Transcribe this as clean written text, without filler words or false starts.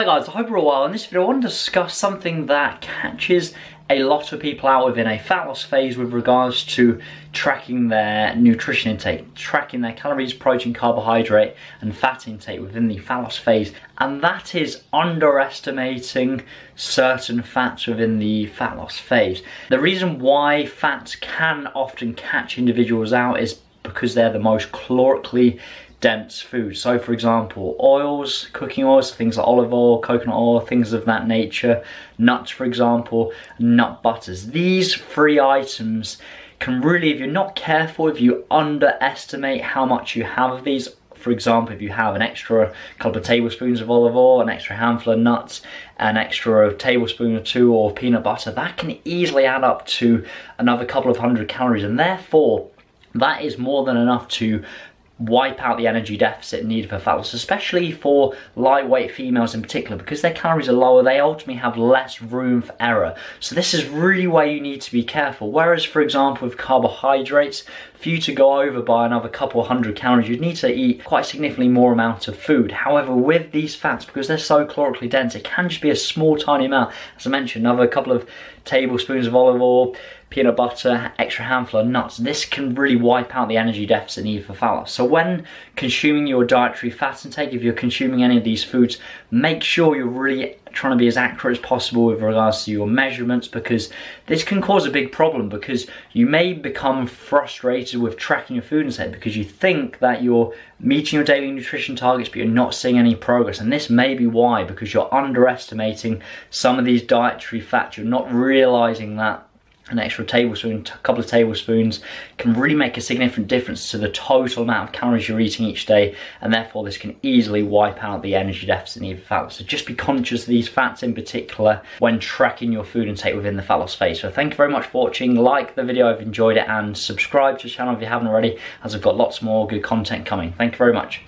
Hi guys, I hope you're all well. In this video I want to discuss something that catches a lot of people out within a fat loss phase with regards to tracking their nutrition intake, tracking their calories, protein, carbohydrate and fat intake within the fat loss phase, and that is underestimating certain fats within the fat loss phase. The reason why fats can often catch individuals out is because they're the most calorically dense food. So for example, oils, cooking oils, things like olive oil, coconut oil, things of that nature, nuts for example, nut butters. These three items can really, if you're not careful, if you underestimate how much you have of these, for example, if you have an extra couple of tablespoons of olive oil, an extra handful of nuts, an extra tablespoon or two of peanut butter, that can easily add up to another couple of hundred calories, and therefore that is more than enough to wipe out the energy deficit needed for fat loss, especially for lightweight females in particular. Because their calories are lower, they ultimately have less room for error. So this is really where you need to be careful. Whereas for example with carbohydrates, for you to go over by another couple hundred calories, you'd need to eat quite significantly more amount of food. However, with these fats, because they're so calorically dense, it can just be a small tiny amount. As I mentioned, another couple of tablespoons of olive oil, peanut butter, extra handful of nuts. This can really wipe out the energy deficit needed for fat loss. So when consuming your dietary fat intake, if you're consuming any of these foods, make sure you're really trying to be as accurate as possible with regards to your measurements, because this can cause a big problem, because you may become frustrated with tracking your food intake because you think that you're meeting your daily nutrition targets but you're not seeing any progress. And this may be why, because you're underestimating some of these dietary fats. You're not realizing that an extra tablespoon, a couple of tablespoons can really make a significant difference to the total amount of calories you're eating each day, and therefore this can easily wipe out the energy deficit needed for fat loss. So just be conscious of these fats in particular when tracking your food intake within the fat loss phase. So thank you very much for watching. Like the video if you enjoyed it, and subscribe to the channel if you haven't already, as I've got lots more good content coming. Thank you very much.